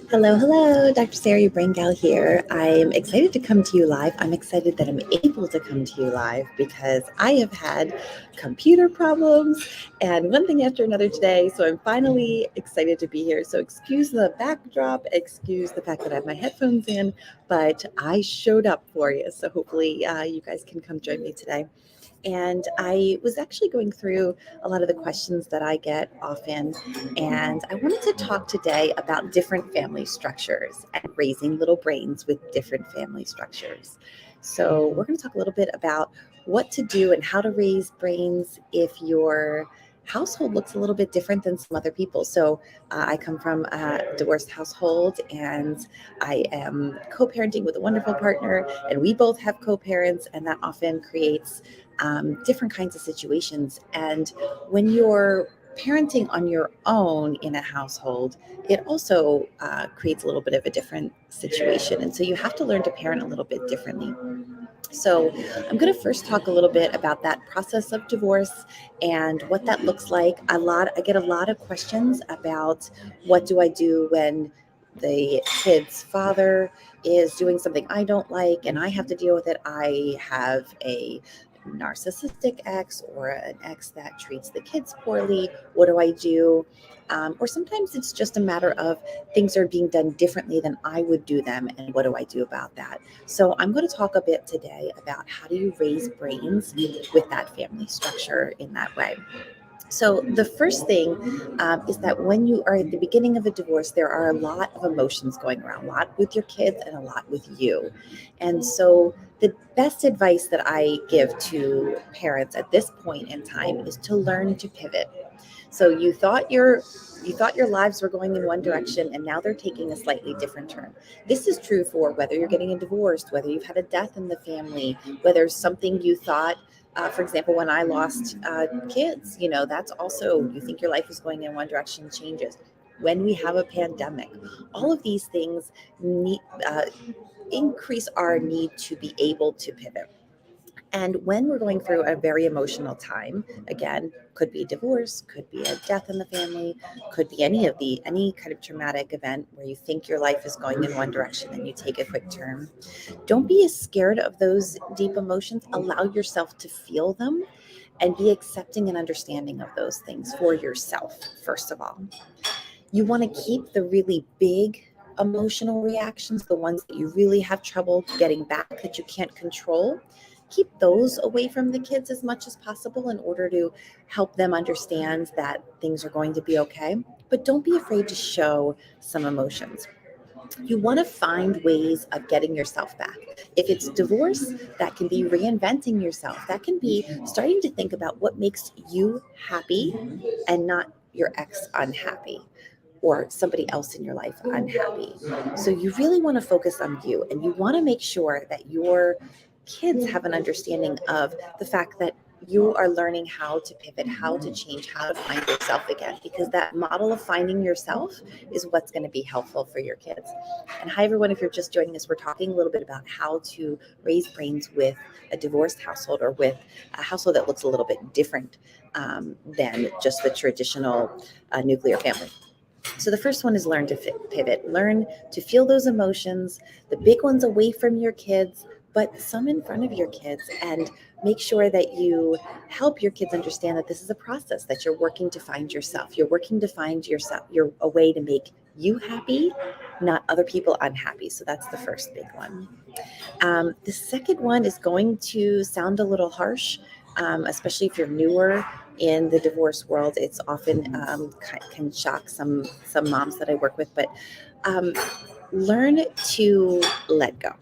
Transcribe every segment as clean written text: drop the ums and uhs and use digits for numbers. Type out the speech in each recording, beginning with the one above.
Hello, hello, Dr. Sarah Brangal here. I'm excited to come to you live. I'm excited that I'm able to come to you live because I have had computer problems and one thing after another today. So I'm finally excited to be here. So excuse the backdrop, excuse the fact that I have my headphones in, but I showed up for you. So hopefully you guys can come join me today. And I was actually going through a lot of the questions that I get often. And I wanted to talk today about different family structures and raising little brains with different family structures. So, we're going to talk a little bit about what to do and how to raise brains if your household looks a little bit different than some other people. So, I come from a divorced household and I am co parenting with a wonderful partner, and we both have co parents, and that often creates different kinds of situations. And when you're parenting on your own in a household, it also creates a little bit of a different situation. And so you have to learn to parent a little bit differently. So, I'm going to first talk a little bit about that process of divorce and what that looks like. I get a lot of questions about what do I do when the kid's father is doing something I don't like and I have to deal with it. I have a narcissistic ex or an ex that treats the kids poorly. What do I do? Or sometimes it's just a matter of things are being done differently than I would do them, and what do I do about that? So I'm going to talk a bit today about how do you raise brains with that family structure in that way. So the first thing is that when you are at the beginning of a divorce, there are a lot of emotions going around, a lot with your kids and a lot with you. And so the best advice that I give to parents at this point in time is to learn to pivot. So you thought your lives were going in one direction and now they're taking a slightly different turn. This is true for whether you're getting a divorce, whether you've had a death in the family, whether something you thought for example, when I lost kids, that's also, you think your life is going in one direction, changes. When we have a pandemic, all of these things need, increase our need to be able to pivot. And when we're going through a very emotional time, again, could be divorce, could be a death in the family, could be any kind of traumatic event where you think your life is going in one direction and you take a quick turn. Don't be as scared of those deep emotions. Allow yourself to feel them and be accepting and understanding of those things for yourself, first of all. You want to keep the really big emotional reactions, the ones that you really have trouble getting back that you can't control. Keep those away from the kids as much as possible in order to help them understand that things are going to be okay. But don't be afraid to show some emotions. You want to find ways of getting yourself back. If it's divorce, that can be reinventing yourself. That can be starting to think about what makes you happy and not your ex unhappy or somebody else in your life unhappy. So you really want to focus on you, and you want to make sure that your kids have an understanding of the fact that you are learning how to pivot, how to change, how to find yourself again, because that model of finding yourself is what's going to be helpful for your kids. And hi, everyone. If you're just joining us, we're talking a little bit about how to raise brains with a divorced household or with a household that looks a little bit different than just the traditional nuclear family. So the first one is learn to pivot, learn to feel those emotions, the big ones away from your kids, but some in front of your kids, and make sure that you help your kids understand that this is a process, that you're working to find yourself. You're working to find yourself, a way to make you happy, not other people unhappy. So that's the first big one. The second one is going to sound a little harsh, especially if you're newer in the divorce world. It's often can shock some moms that I work with, but um, learn to let go.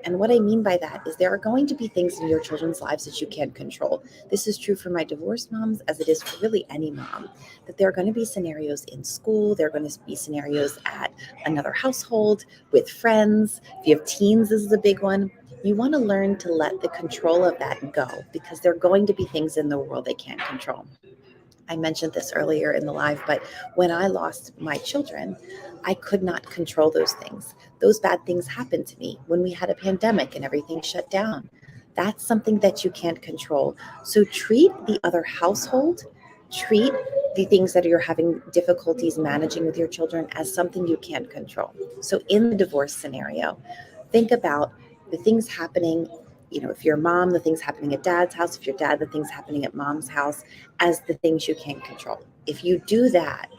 And what I mean by that is there are going to be things in your children's lives that you can't control. This is true for my divorced moms as it is for really any mom, that there are going to be scenarios in school, there are going to be scenarios at another household, with friends. If you have teens, this is a big one. You want to learn to let the control of that go because there are going to be things in the world they can't control. I mentioned this earlier in the live, but when I lost my children, I could not control those things. Those bad things happened to me when we had a pandemic and everything shut down. That's something that you can't control. So treat the other household, treat the things that you're having difficulties managing with your children as something you can't control. So in the divorce scenario, think about the things happening, if you're mom, the things happening at dad's house, if you're dad, the things happening at mom's house as the things you can't control. If you do that,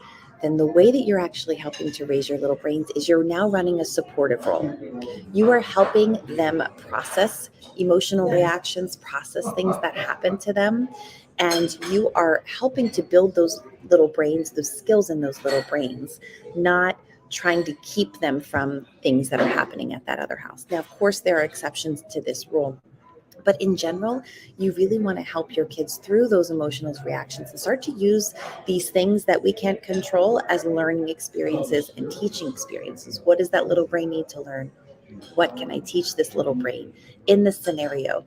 then the way that you're actually helping to raise your little brains is you're now running a supportive role. You are helping them process emotional reactions, process things that happen to them, and you are helping to build those little brains, those skills in those little brains, not trying to keep them from things that are happening at that other house. Now, of course, there are exceptions to this rule. But in general, you really want to help your kids through those emotional reactions and start to use these things that we can't control as learning experiences and teaching experiences. What does that little brain need to learn? What can I teach this little brain in this scenario?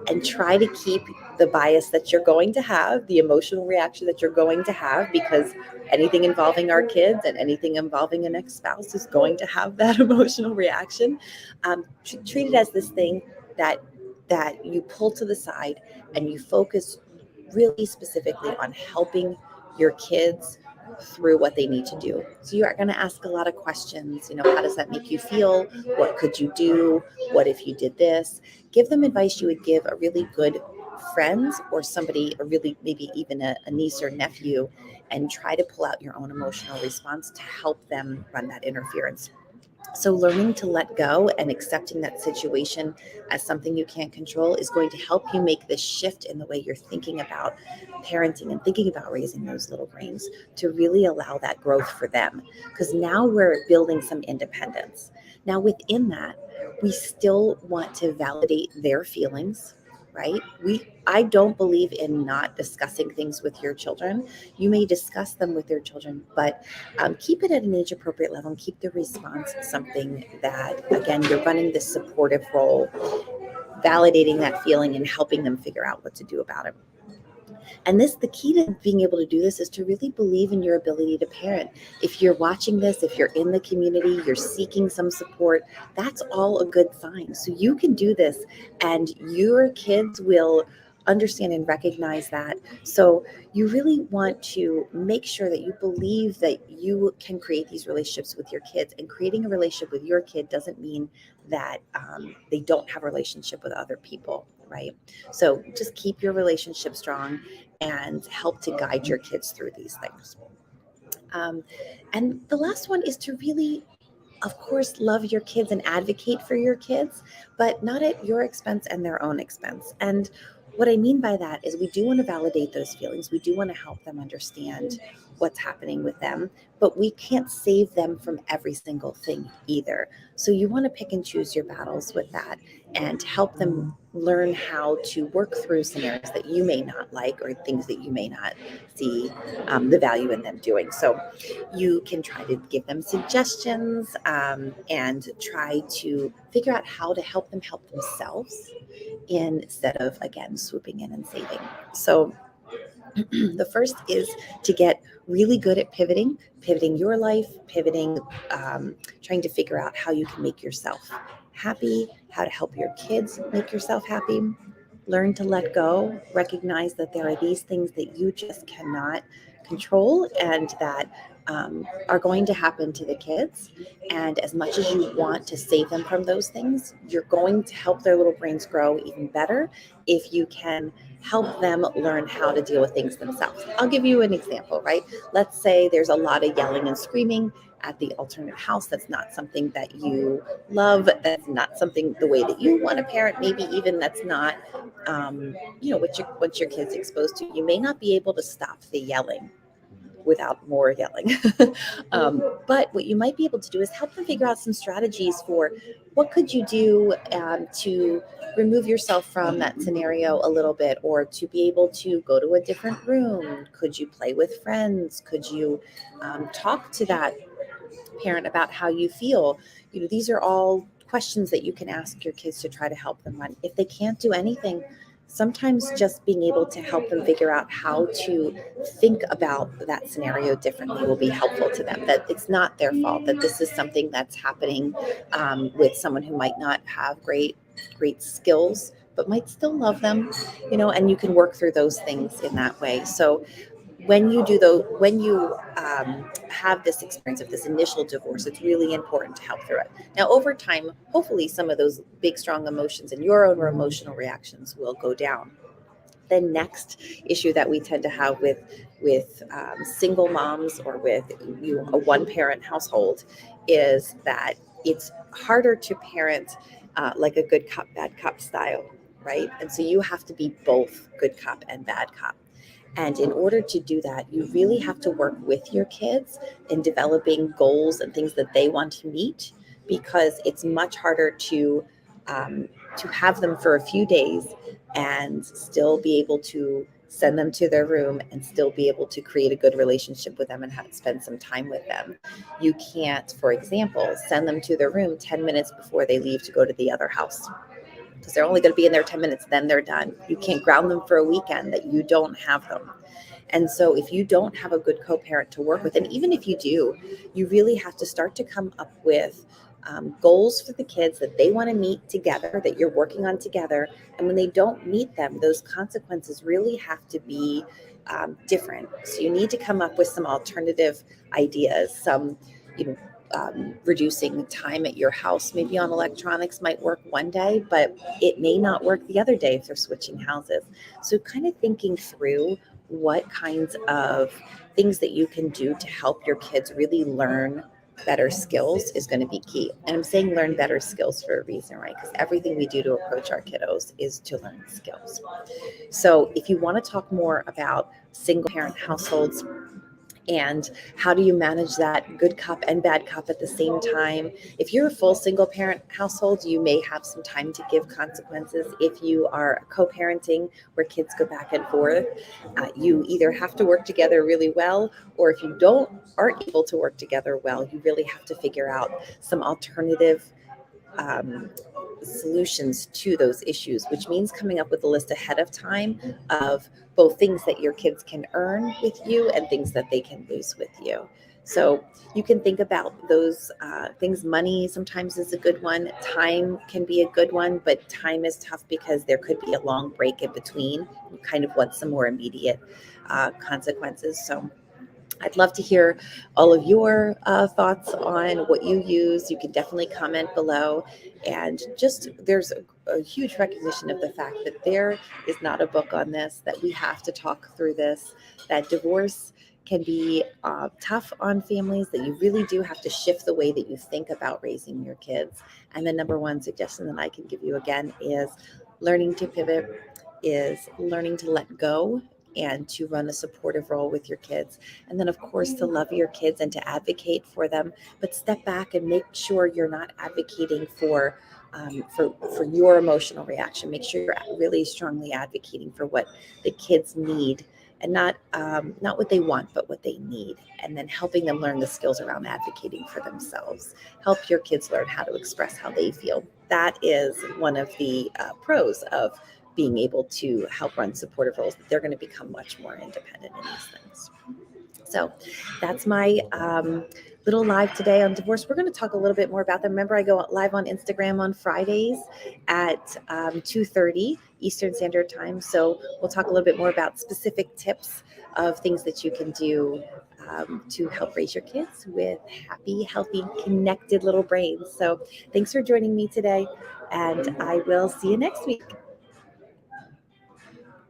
And try to keep the bias that you're going to have, the emotional reaction that you're going to have, because anything involving our kids and anything involving an ex-spouse is going to have that emotional reaction. Treat it as this thing that you pull to the side and you focus really specifically on helping your kids through what they need to do. So you are going to ask a lot of questions. How does that make you feel? What could you do? What if you did this? Give them advice you would give a really good friend or somebody, or really maybe even a niece or nephew, and try to pull out your own emotional response to help them run that interference. So learning to let go and accepting that situation as something you can't control is going to help you make this shift in the way you're thinking about parenting and thinking about raising those little brains to really allow that growth for them. Because now we're building some independence. Now within that, we still want to validate their feelings, right? I don't believe in not discussing things with your children. You may discuss them with your children, but keep it at an age appropriate level and keep the response something that, again, you're running this supportive role, validating that feeling and helping them figure out what to do about it. And the key to being able to do this is to really believe in your ability to parent. If you're watching this, if you're in the community, you're seeking some support, that's all a good sign. So you can do this and your kids will understand and recognize that. So you really want to make sure that you believe that you can create these relationships with your kids. And creating a relationship with your kid doesn't mean that they don't have a relationship with other people, right? So just keep your relationship strong and help to guide your kids through these things. Um, and the last one is to really, of course, love your kids and advocate for your kids, but not at your expense and their own expense. And what I mean by that is we do want to validate those feelings. We do want to help them understand what's happening with them, but we can't save them from every single thing either. So you want to pick and choose your battles with that and help them learn how to work through scenarios that you may not like or things that you may not see the value in them doing. So you can try to give them suggestions and try to figure out how to help them help themselves instead of, again, swooping in and saving. So the first is to get really good at pivoting your life, trying to figure out how you can make yourself happy, how to help your kids make yourself happy. Learn to let go, recognize that there are these things that you just cannot control and that are going to happen to the kids. And as much as you want to save them from those things, you're going to help their little brains grow even better if you can help them learn how to deal with things themselves. I'll give you an example, right? Let's say there's a lot of yelling and screaming at the alternate house. That's not something that you love. That's not something the way that you want to parent. Maybe even that's not, what your kid's exposed to. You may not be able to stop the yelling without more yelling. But what you might be able to do is help them figure out some strategies for what could you do to remove yourself from that scenario a little bit, or to be able to go to a different room. Could you play with friends? Could you talk to that parent about how you feel? These are all questions that you can ask your kids to try to help them run. If they can't do anything, sometimes just being able to help them figure out how to think about that scenario differently will be helpful to them, that it's not their fault, that this is something that's happening with someone who might not have great skills but might still love them, and you can work through those things in that way. So when you do though, when you have this experience of this initial divorce, it's really important to help through it. Now, over time, hopefully, some of those big, strong emotions and your own emotional reactions will go down. The next issue that we tend to have with single moms or with a one parent household is that it's harder to parent like a good cop bad cop style, right? And so you have to be both good cop and bad cop. And in order to do that, you really have to work with your kids in developing goals and things that they want to meet, because it's much harder to have them for a few days and still be able to send them to their room and still be able to create a good relationship with them and have, spend some time with them. You can't, for example, send them to their room 10 minutes before they leave to go to the other house, because they're only going to be in there 10 minutes, then they're done. You can't ground them for a weekend that you don't have them. And so if you don't have a good co-parent to work with, and even if you do, you really have to start to come up with goals for the kids that they want to meet together, that you're working on together. And when they don't meet them, those consequences really have to be different. So you need to come up with some alternative ideas, some, you know, reducing time at your house, maybe on electronics, might work one day, but it may not work the other day if they're switching houses. So kind of thinking through what kinds of things that you can do to help your kids really learn better skills is going to be key. And I'm saying learn better skills for a reason, right? Because everything we do to approach our kiddos is to learn skills. So if you want to talk more about single parent households and how do you manage that good cop and bad cop at the same time, if you're a full single parent household, you may have some time to give consequences. If you are co-parenting where kids go back and forth, you either have to work together really well, or if you aren't able to work together well, you really have to figure out some alternative um, solutions to those issues, which means coming up with a list ahead of time of both things that your kids can earn with you and things that they can lose with you. So you can think about those things. Money sometimes is a good one. Time can be a good one, but time is tough because there could be a long break in between. You kind of want some more immediate consequences. So I'd love to hear all of your thoughts on what you use. You can definitely comment below. And just there's a huge recognition of the fact that there is not a book on this, that we have to talk through this, that divorce can be tough on families, that you really do have to shift the way that you think about raising your kids. And the number one suggestion that I can give you again is learning to pivot, is learning to let go and to run a supportive role with your kids. And then, of course, to love your kids and to advocate for them, but step back and make sure you're not advocating for your emotional reaction. Make sure you're really strongly advocating for what the kids need, and not what they want, but what they need. And then helping them learn the skills around advocating for themselves. Help your kids learn how to express how they feel. That is one of the pros of being able to help run supportive roles, that they're going to become much more independent in these things. So that's my little live today on divorce. We're going to talk a little bit more about them. Remember, I go live on Instagram on Fridays at 2:30 Eastern Standard Time. So we'll talk a little bit more about specific tips of things that you can do to help raise your kids with happy, healthy, connected little brains. So thanks for joining me today, and I will see you next week.